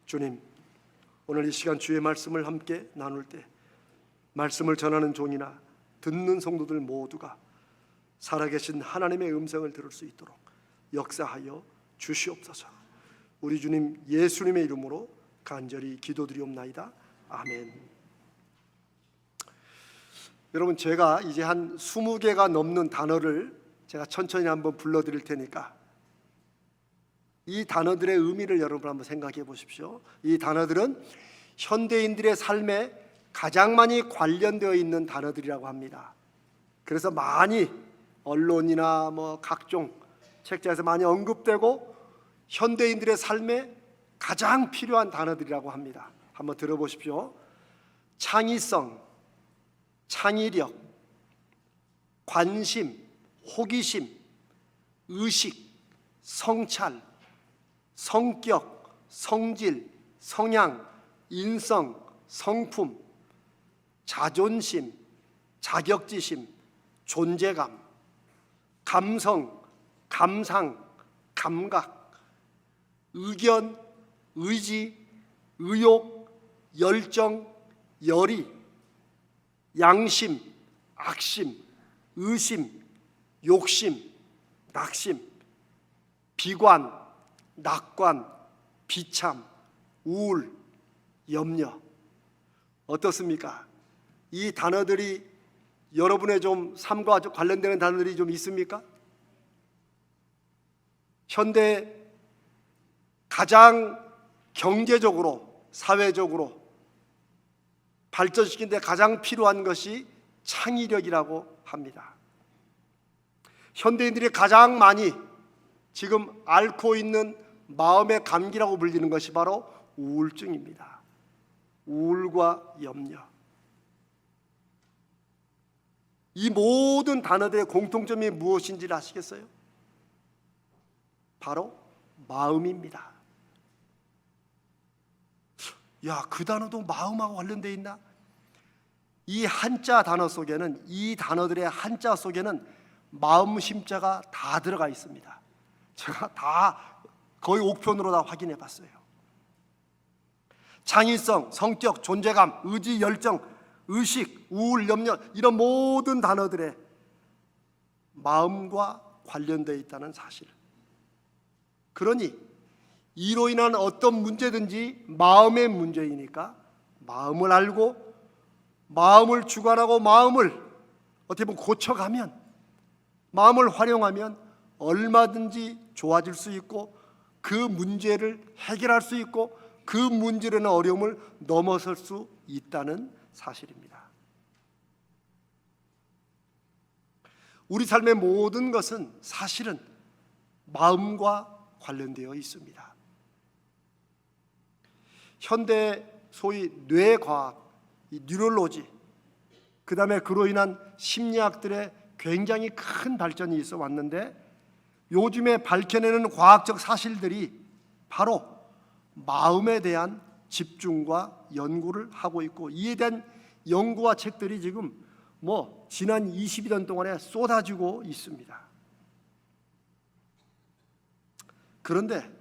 주님, 오늘 이 시간 주의 말씀을 함께 나눌 때 말씀을 전하는 종이나 듣는 성도들 모두가 살아계신 하나님의 음성을 들을 수 있도록 역사하여 주시옵소서. 우리 주님 예수님의 이름으로 간절히 기도드리옵나이다. 아멘. 여러분, 제가 이제 한 20개가 넘는 단어를 제가 천천히 한번 불러드릴 테니까 이 단어들의 의미를 여러분 한번 생각해 보십시오. 이 단어들은 현대인들의 삶에 가장 많이 관련되어 있는 단어들이라고 합니다. 그래서 많이 언론이나 각종 책자에서 많이 언급되고 현대인들의 삶에 가장 필요한 단어들이라고 합니다. 한번 들어보십시오. 창의성, 창의력, 관심, 호기심, 의식, 성찰, 성격, 성질, 성향, 인성, 성품, 자존심, 자격지심, 존재감, 감성, 감상, 감각, 의견, 의지, 의욕, 열정, 열의, 양심, 악심, 의심, 욕심, 낙심, 비관, 낙관, 비참, 우울, 염려. 어떻습니까? 이 단어들이 여러분의 좀 삶과 관련되는 단어들이 좀 있습니까? 현대 가장 경제적으로, 사회적으로 발전시키는 데 가장 필요한 것이 창의력이라고 합니다. 현대인들이 가장 많이 지금 앓고 있는 마음의 감기라고 불리는 것이 바로 우울증입니다. 우울과 염려. 이 모든 단어들의 공통점이 무엇인지를 아시겠어요? 바로 마음입니다. 야, 그 단어도 마음하고 관련되어 있나? 이 한자 단어 속에는, 이 단어들의 한자 속에는 마음 심자가 다 들어가 있습니다. 제가 다 거의 옥편으로 다 확인해 봤어요. 창의성, 성격, 존재감, 의지, 열정, 의식, 우울, 염려, 이런 모든 단어들의 마음과 관련되어 있다는 사실. 그러니 이로 인한 어떤 문제든지 마음의 문제이니까 마음을 알고 마음을 주관하고 마음을 어떻게 보면 고쳐가면, 마음을 활용하면 얼마든지 좋아질 수 있고 그 문제를 해결할 수 있고 그 문제로 인한 어려움을 넘어설 수 있다는 사실입니다. 우리 삶의 모든 것은 사실은 마음과 관련되어 있습니다. 현대 소위 뇌과학, 이 뉴럴로지, 그 다음에 그로 인한 심리학들의 굉장히 큰 발전이 있어 왔는데, 요즘에 밝혀내는 과학적 사실들이 바로 마음에 대한 집중과 연구를 하고 있고, 이에 대한 연구와 책들이 지금 지난 22년 동안에 쏟아지고 있습니다. 그런데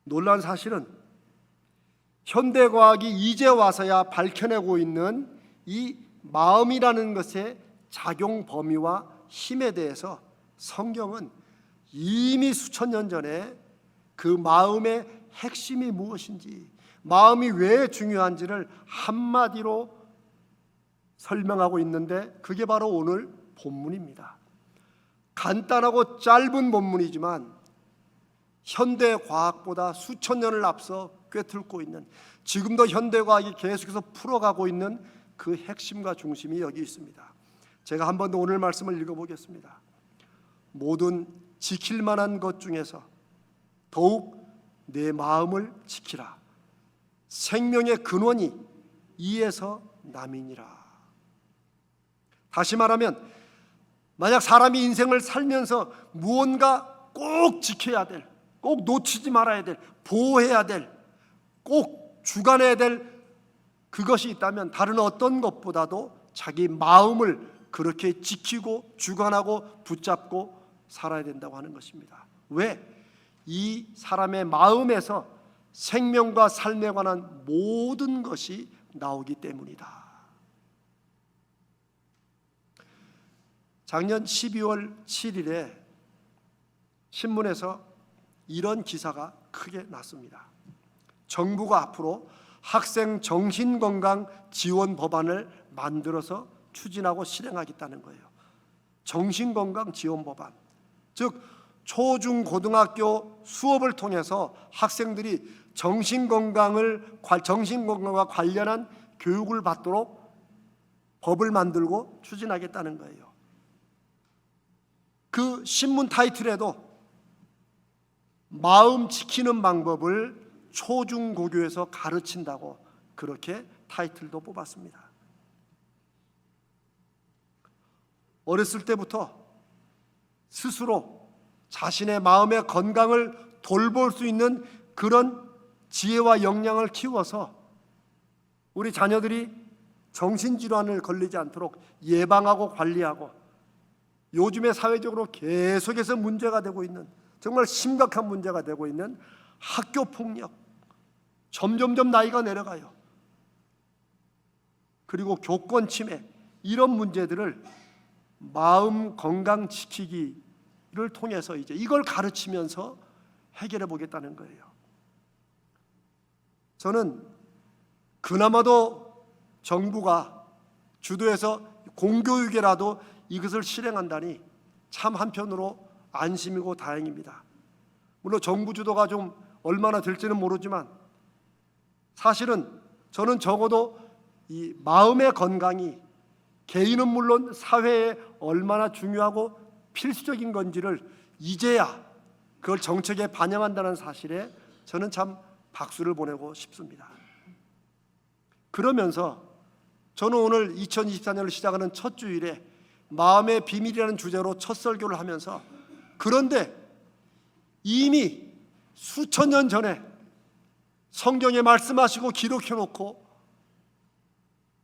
놀라운 사실은 현대과학이 이제 와서야 밝혀내고 있는 이 마음이라는 것의 작용 범위와 힘에 대해서 성경은 이미 수천 년 전에 그 마음의 핵심이 무엇인지, 마음이 왜 중요한지를 한마디로 설명하고 있는데, 그게 바로 오늘 본문입니다. 간단하고 짧은 본문이지만 현대 과학보다 수천 년을 앞서 꿰뚫고 있는, 지금도 현대 과학이 계속해서 풀어가고 있는 그 핵심과 중심이 여기 있습니다. 제가 한 번 더 오늘 말씀을 읽어보겠습니다. 모든 지킬 만한 것 중에서 더욱 내 마음을 지키라. 생명의 근원이 이에서 남이니라. 다시 말하면, 만약 사람이 인생을 살면서 무언가 꼭 지켜야 될, 꼭 놓치지 말아야 될, 보호해야 될, 꼭 주관해야 될 그것이 있다면 다른 어떤 것보다도 자기 마음을 그렇게 지키고 주관하고 붙잡고 살아야 된다고 하는 것입니다. 왜? 이 사람의 마음에서 생명과 삶에 관한 모든 것이 나오기 때문이다. 작년 12월 7일에 신문에서 이런 기사가 크게 났습니다. 정부가 앞으로 학생 정신건강 지원 법안을 만들어서 추진하고 실행하겠다는 거예요. 정신건강 지원 법안, 즉 초중고등학교 수업을 통해서 학생들이 정신건강과 관련한 교육을 받도록 법을 만들고 추진하겠다는 거예요. 그 신문 타이틀에도 마음 지키는 방법을 초중고교에서 가르친다고 그렇게 타이틀도 뽑았습니다. 어렸을 때부터 스스로 자신의 마음의 건강을 돌볼 수 있는 그런 지혜와 역량을 키워서 우리 자녀들이 정신질환을 걸리지 않도록 예방하고 관리하고, 요즘에 사회적으로 계속해서 문제가 되고 있는, 정말 심각한 문제가 되고 있는 학교 폭력, 점점점 나이가 내려가요. 그리고 교권 침해, 이런 문제들을 마음 건강 지키기를 통해서 이제 이걸 가르치면서 해결해 보겠다는 거예요. 저는 그나마도 정부가 주도해서 공교육에라도 이것을 실행한다니 참 한편으로 안심이고 다행입니다. 물론 정부 주도가 좀 얼마나 될지는 모르지만 사실은 저는 적어도 이 마음의 건강이 개인은 물론 사회에 얼마나 중요하고 필수적인 건지를 이제야 그걸 정책에 반영한다는 사실에 저는 참 박수를 보내고 싶습니다. 그러면서 저는 오늘 2024년을 시작하는 첫 주일에 마음의 비밀이라는 주제로 첫 설교를 하면서, 그런데 이미 수천 년 전에 성경에 말씀하시고 기록해 놓고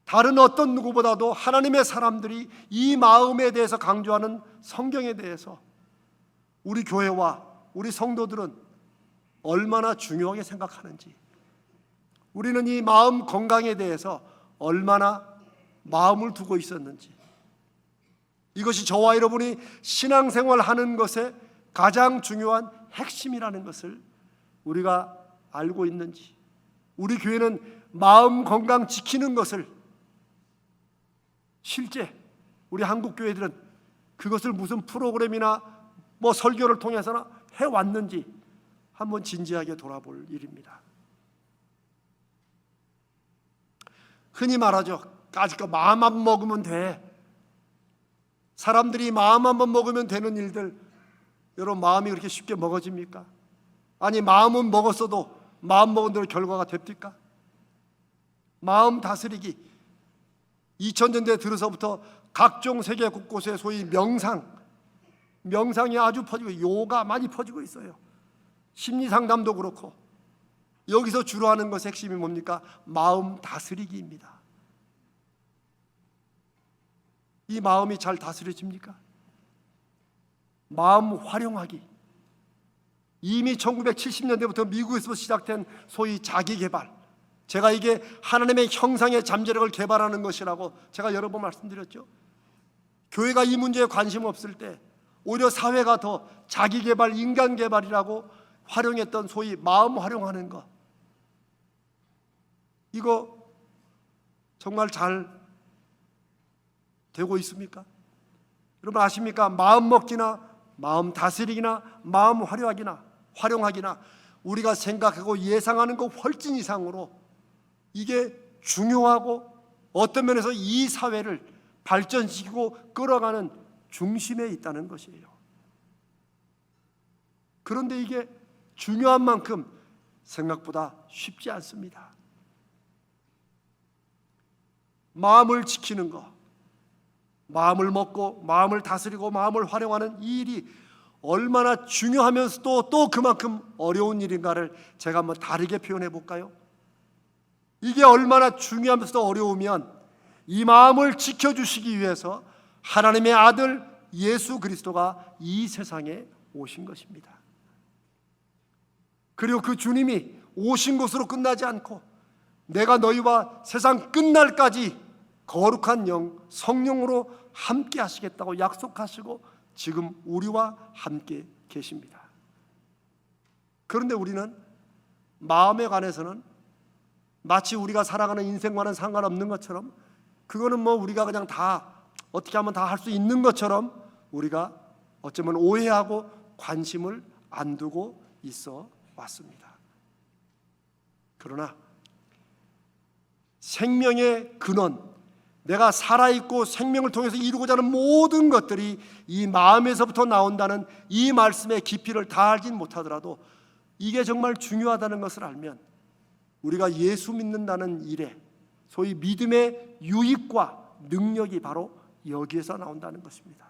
다른 어떤 누구보다도 하나님의 사람들이 이 마음에 대해서 강조하는 성경에 대해서 우리 교회와 우리 성도들은 얼마나 중요하게 생각하는지, 우리는 이 마음 건강에 대해서 얼마나 마음을 두고 있었는지, 이것이 저와 여러분이 신앙생활 하는 것에 가장 중요한 핵심이라는 것을 우리가 알고 있는지, 우리 교회는 마음 건강 지키는 것을 실제 우리 한국 교회들은 그것을 무슨 프로그램이나 뭐 설교를 통해서나 해왔는지 한번 진지하게 돌아볼 일입니다. 흔히 말하죠. 아직까 마음만 먹으면 돼. 사람들이 마음 한번 먹으면 되는 일들, 여러분 마음이 그렇게 쉽게 먹어집니까? 아니 마음은 먹었어도 마음 먹은 대로 결과가 됩니까? 마음 다스리기, 2000년대 들어서부터 각종 세계 곳곳에 소위 명상이 아주 퍼지고, 요가 많이 퍼지고 있어요. 심리상담도 그렇고, 여기서 주로 하는 것의 핵심이 뭡니까? 마음 다스리기입니다. 이 마음이 잘 다스려집니까? 마음 활용하기, 이미 1970년대부터 미국에서 시작된 소위 자기개발, 제가 이게 하나님의 형상의 잠재력을 개발하는 것이라고 제가 여러 번 말씀드렸죠. 교회가 이 문제에 관심 없을 때 오히려 사회가 더 자기개발, 인간개발이라고 활용했던 소위 마음 활용하는 것, 이거 정말 잘 되고 있습니까? 여러분 아십니까? 마음 먹기나 마음 다스리기나 마음 활용하기나 우리가 생각하고 예상하는 것 훨씬 이상으로 이게 중요하고 어떤 면에서 이 사회를 발전시키고 끌어가는 중심에 있다는 것이에요. 그런데 이게 중요한 만큼 생각보다 쉽지 않습니다. 마음을 지키는 것, 마음을 먹고 마음을 다스리고 마음을 활용하는 이 일이 얼마나 중요하면서도 또 그만큼 어려운 일인가를 제가 한번 다르게 표현해 볼까요? 이게 얼마나 중요하면서도 어려우면 이 마음을 지켜주시기 위해서 하나님의 아들 예수 그리스도가 이 세상에 오신 것입니다. 그리고 그 주님이 오신 것으로 끝나지 않고 내가 너희와 세상 끝날까지 거룩한 영 성령으로 함께 하시겠다고 약속하시고 지금 우리와 함께 계십니다. 그런데 우리는 마음에 관해서는 마치 우리가 살아가는 인생과는 상관없는 것처럼, 그거는 뭐 우리가 그냥 다 어떻게 하면 다 할 수 있는 것처럼 우리가 어쩌면 오해하고 관심을 안 두고 있어 왔습니다. 그러나 생명의 근원, 내가 살아있고 생명을 통해서 이루고자 하는 모든 것들이 이 마음에서부터 나온다는 이 말씀의 깊이를 다 알진 못하더라도 이게 정말 중요하다는 것을 알면 우리가 예수 믿는다는 일에 소위 믿음의 유익과 능력이 바로 여기에서 나온다는 것입니다.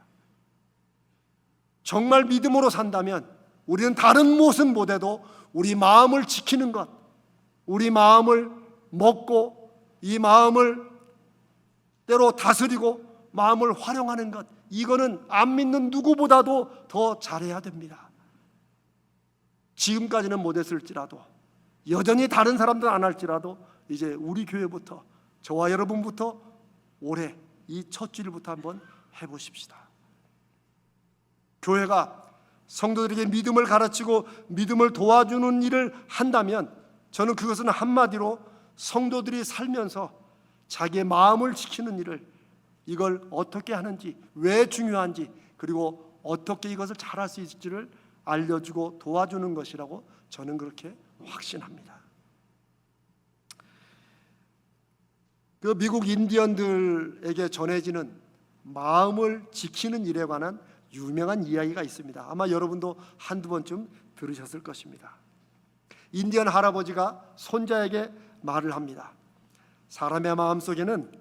정말 믿음으로 산다면 우리는 다른 무엇은 못해도 우리 마음을 지키는 것, 우리 마음을 먹고 이 마음을 때로 다스리고 마음을 활용하는 것, 이거는 안 믿는 누구보다도 더 잘해야 됩니다. 지금까지는 못했을지라도, 여전히 다른 사람들은 안 할지라도 이제 우리 교회부터, 저와 여러분부터 올해 이 첫 주일부터 한번 해보십시다. 교회가 성도들에게 믿음을 가르치고 믿음을 도와주는 일을 한다면 저는 그것은 한마디로 성도들이 살면서 자기의 마음을 지키는 일을, 이걸 어떻게 하는지, 왜 중요한지, 그리고 어떻게 이것을 잘할 수 있을지를 알려주고 도와주는 것이라고 저는 그렇게 확신합니다. 그 미국 인디언들에게 전해지는 마음을 지키는 일에 관한 유명한 이야기가 있습니다. 아마 여러분도 한두 번쯤 들으셨을 것입니다. 인디언 할아버지가 손자에게 말을 합니다. 사람의 마음속에는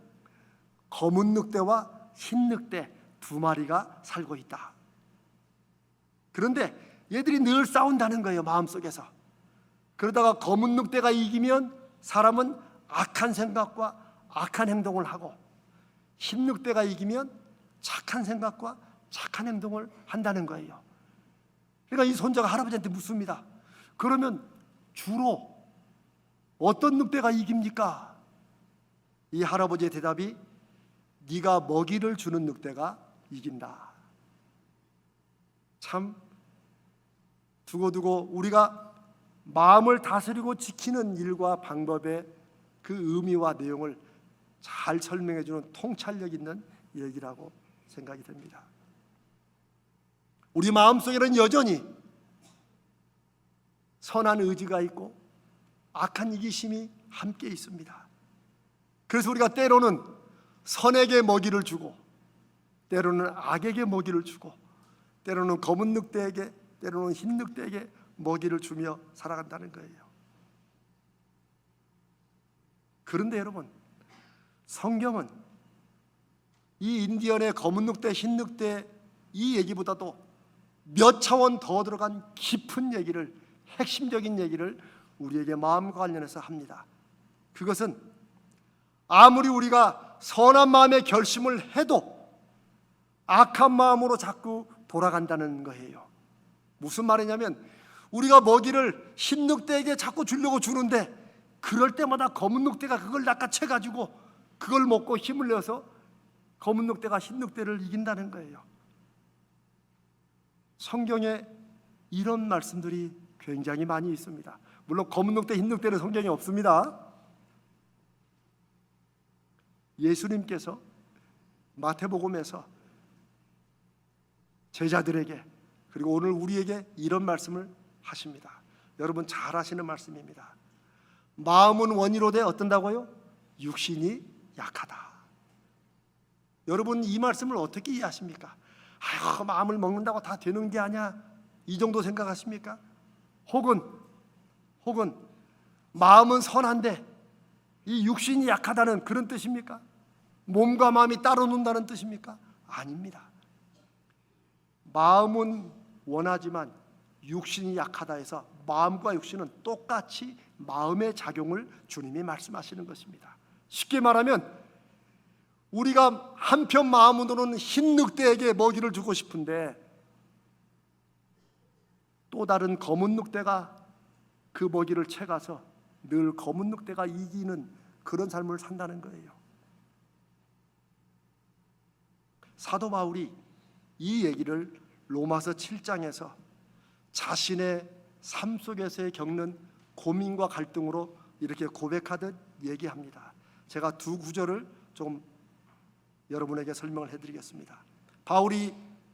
검은 늑대와 흰 늑대 두 마리가 살고 있다. 그런데 얘들이 늘 싸운다는 거예요, 마음속에서. 그러다가 검은 늑대가 이기면 사람은 악한 생각과 악한 행동을 하고, 흰 늑대가 이기면 착한 생각과 착한 행동을 한다는 거예요. 그러니까 이 손자가 할아버지한테 묻습니다. 그러면 주로 어떤 늑대가 이깁니까? 이 할아버지의 대답이 네가 먹이를 주는 늑대가 이긴다. 참 두고두고 우리가 마음을 다스리고 지키는 일과 방법의 그 의미와 내용을 잘 설명해 주는 통찰력 있는 얘기라고 생각이 됩니다. 우리 마음속에는 여전히 선한 의지가 있고 악한 이기심이 함께 있습니다. 그래서 우리가 때로는 선에게 먹이를 주고, 때로는 악에게 먹이를 주고, 때로는 검은 늑대에게, 때로는 흰 늑대에게 먹이를 주며 살아간다는 거예요. 그런데 여러분, 성경은 이 인디언의 검은 늑대, 흰 늑대 이 얘기보다도 몇 차원 더 들어간 깊은 얘기를, 핵심적인 얘기를 우리에게 마음과 관련해서 합니다. 그것은 아무리 우리가 선한 마음의 결심을 해도 악한 마음으로 자꾸 돌아간다는 거예요. 무슨 말이냐면 우리가 먹이를 흰 늑대에게 자꾸 주려고 주는데 그럴 때마다 검은 늑대가 그걸 낚아채가지고 그걸 먹고 힘을 내서 검은 늑대가 흰 늑대를 이긴다는 거예요. 성경에 이런 말씀들이 굉장히 많이 있습니다. 물론 검은 늑대, 흰 늑대는 성경에 없습니다. 예수님께서 마태복음에서 제자들에게, 그리고 오늘 우리에게 이런 말씀을 하십니다. 여러분 잘 아시는 말씀입니다. 마음은 원이로되 어떤다고요? 육신이 약하다. 여러분 이 말씀을 어떻게 이해하십니까? 아유, 마음을 먹는다고 다 되는 게 아니야, 이 정도 생각하십니까? 혹은 마음은 선한데 이 육신이 약하다는 그런 뜻입니까? 몸과 마음이 따로 논다는 뜻입니까? 아닙니다. 마음은 원하지만 육신이 약하다 해서 마음과 육신은 똑같이 마음의 작용을 주님이 말씀하시는 것입니다. 쉽게 말하면 우리가 한편 마음으로는 흰 늑대에게 먹이를 주고 싶은데 또 다른 검은 늑대가 그 먹이를 채가서 늘 검은 늑대가 이기는 그런 삶을 산다는 거예요. 사도 바울이 이 얘기를 로마서 7장에서 자신의 삶 속에서의 겪는 고민과 갈등으로 이렇게 고백하듯 얘기합니다. 제가 두 구절을 좀 여러분에게 설명을 해드리겠습니다.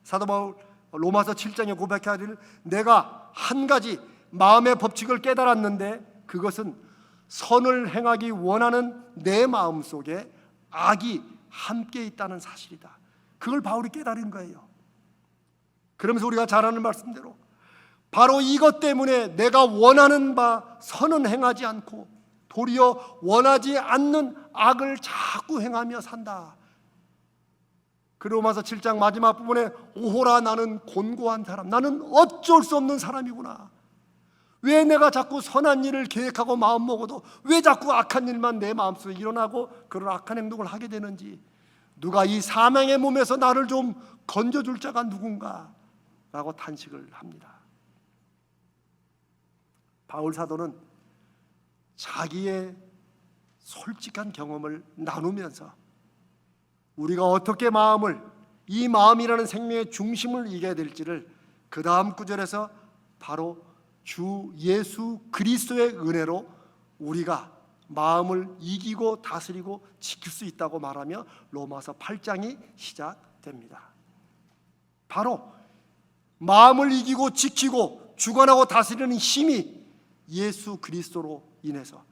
사도 바울 로마서 7장에 고백하기를 내가 한 가지 마음의 법칙을 깨달았는데 그것은 선을 행하기 원하는 내 마음 속에 악이 함께 있다는 사실이다. 그걸 바울이 깨달은 거예요. 그러면서 우리가 잘 아는 말씀대로 바로 이것 때문에 내가 원하는 바 선은 행하지 않고 도리어 원하지 않는 악을 자꾸 행하며 산다. 그 로마서 7장 마지막 부분에 오호라 나는 곤고한 사람, 나는 어쩔 수 없는 사람이구나. 왜 내가 자꾸 선한 일을 계획하고 마음먹어도 왜 자꾸 악한 일만 내 마음속에 일어나고 그런 악한 행동을 하게 되는지, 누가 이 사망의 몸에서 나를 좀 건져줄 자가 누군가 라고 탄식을 합니다. 바울 사도는 자기의 솔직한 경험을 나누면서 우리가 어떻게 이 마음이라는 생명의 중심을 이겨야 될지를 그 다음 구절에서 바로 주 예수 그리스도의 은혜로 우리가 마음을 이기고 다스리고 지킬 수 있다고 말하며 로마서 8장이 시작됩니다. 바로 마음을 이기고 지키고 주관하고 다스리는 힘이 예수 그리스도로 인해서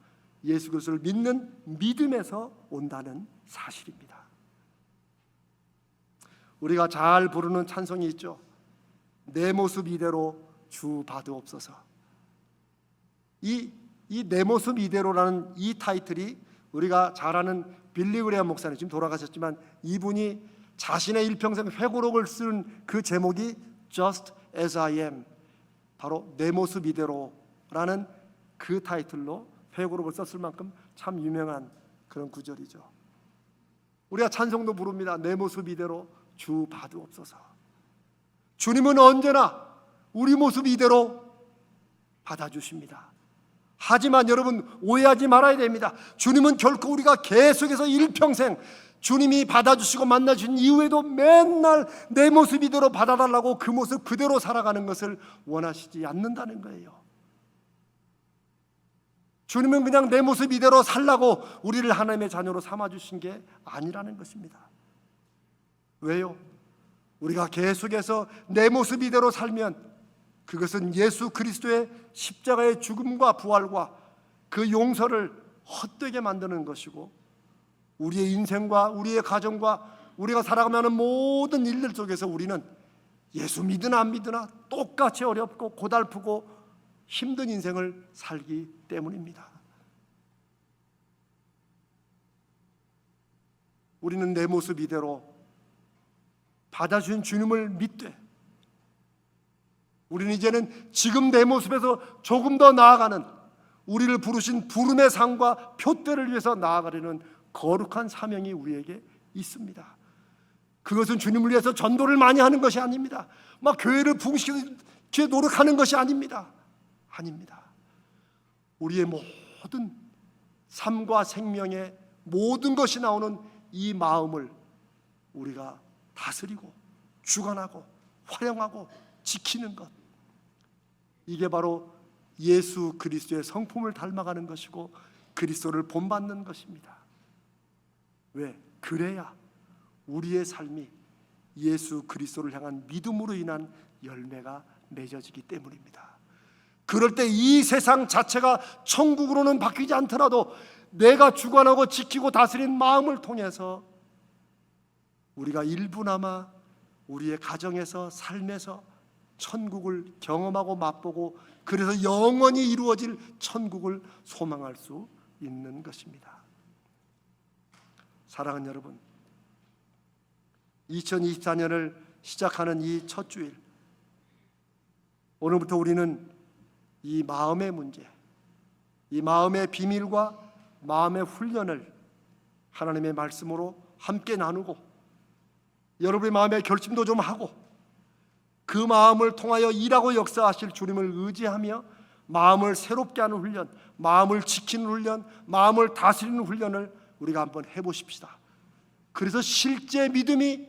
예수 그리스도를 믿는 믿음에서 온다는 사실입니다. 우리가 잘 부르는 찬송이 있죠. 내 모습 이대로 주 받으옵소서. 이 내 모습 이대로라는 이 타이틀이 우리가 잘 아는 빌리 그레이엄 목사님, 지금 돌아가셨지만 이분이 자신의 일평생 회고록을 쓴 그 제목이 Just as I am, 바로 내 모습 이대로라는 그 타이틀로 회고록을 썼을 만큼 참 유명한 그런 구절이죠. 우리가 찬송도 부릅니다. 내 모습 이대로 주 받으옵소서. 주님은 언제나 우리 모습 이대로 받아주십니다. 하지만 여러분 오해하지 말아야 됩니다. 주님은 결코 우리가 계속해서 일평생 주님이 받아주시고 만나주신 이후에도 맨날 내 모습 이대로 받아달라고 그 모습 그대로 살아가는 것을 원하시지 않는다는 거예요. 주님은 그냥 내 모습 이대로 살라고 우리를 하나님의 자녀로 삼아주신 게 아니라는 것입니다. 왜요? 우리가 계속해서 내 모습 이대로 살면 그것은 예수 그리스도의 십자가의 죽음과 부활과 그 용서를 헛되게 만드는 것이고, 우리의 인생과 우리의 가정과 우리가 살아가며 하는 모든 일들 속에서 우리는 예수 믿으나 안 믿으나 똑같이 어렵고 고달프고 힘든 인생을 살기 때문입니다. 우리는 내 모습 이대로 받아주신 주님을 믿되, 우리는 이제는 지금 내 모습에서 조금 더 나아가는, 우리를 부르신 부름의 상과 표대를 위해서 나아가려는 거룩한 사명이 우리에게 있습니다. 그것은 주님을 위해서 전도를 많이 하는 것이 아닙니다. 막 교회를 부흥시키기 노력하는 것이 아닙니다. 우리의 모든 삶과 생명의 모든 것이 나오는 이 마음을 우리가 다스리고 주관하고 활용하고 지키는 것, 이게 바로 예수 그리스도의 성품을 닮아가는 것이고 그리스도를 본받는 것입니다. 왜? 그래야 우리의 삶이 예수 그리스도를 향한 믿음으로 인한 열매가 맺어지기 때문입니다. 그럴 때 이 세상 자체가 천국으로는 바뀌지 않더라도 내가 주관하고 지키고 다스린 마음을 통해서 우리가 일부나마 우리의 가정에서 삶에서 천국을 경험하고 맛보고, 그래서 영원히 이루어질 천국을 소망할 수 있는 것입니다. 사랑하는 여러분, 2024년을 시작하는 이 첫 주일, 오늘부터 우리는 이 마음의 문제, 이 마음의 비밀과 마음의 훈련을 하나님의 말씀으로 함께 나누고, 여러분의 마음의 결심도 좀 하고, 그 마음을 통하여 일하고 역사하실 주님을 의지하며 마음을 새롭게 하는 훈련, 마음을 지키는 훈련, 마음을 다스리는 훈련을 우리가 한번 해보십시다. 그래서 실제 믿음이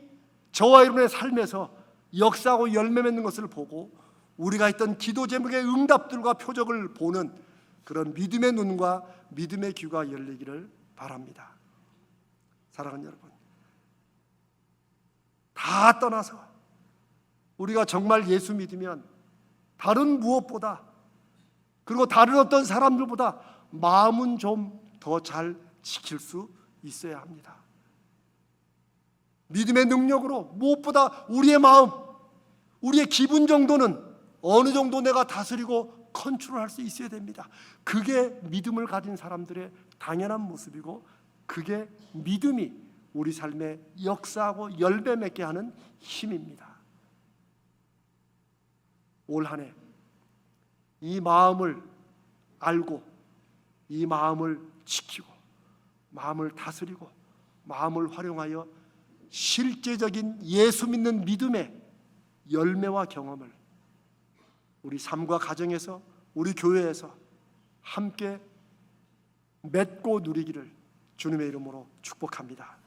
저와 여러분의 삶에서 역사하고 열매 맺는 것을 보고 우리가 했던 기도 제목의 응답들과 표적을 보는 그런 믿음의 눈과 믿음의 귀가 열리기를 바랍니다. 사랑하는 여러분, 다 떠나서 우리가 정말 예수 믿으면 다른 무엇보다, 그리고 다른 어떤 사람들보다 마음은 좀 더 잘 지킬 수 있어야 합니다. 믿음의 능력으로 무엇보다 우리의 마음, 우리의 기분 정도는 어느 정도 내가 다스리고 컨트롤할 수 있어야 됩니다. 그게 믿음을 가진 사람들의 당연한 모습이고, 그게 믿음이 우리 삶에 역사하고 열매 맺게 하는 힘입니다. 올 한 해 이 마음을 알고, 이 마음을 지키고, 마음을 다스리고, 마음을 활용하여 실제적인 예수 믿는 믿음의 열매와 경험을 우리 삶과 가정에서, 우리 교회에서 함께 맺고 누리기를 주님의 이름으로 축복합니다.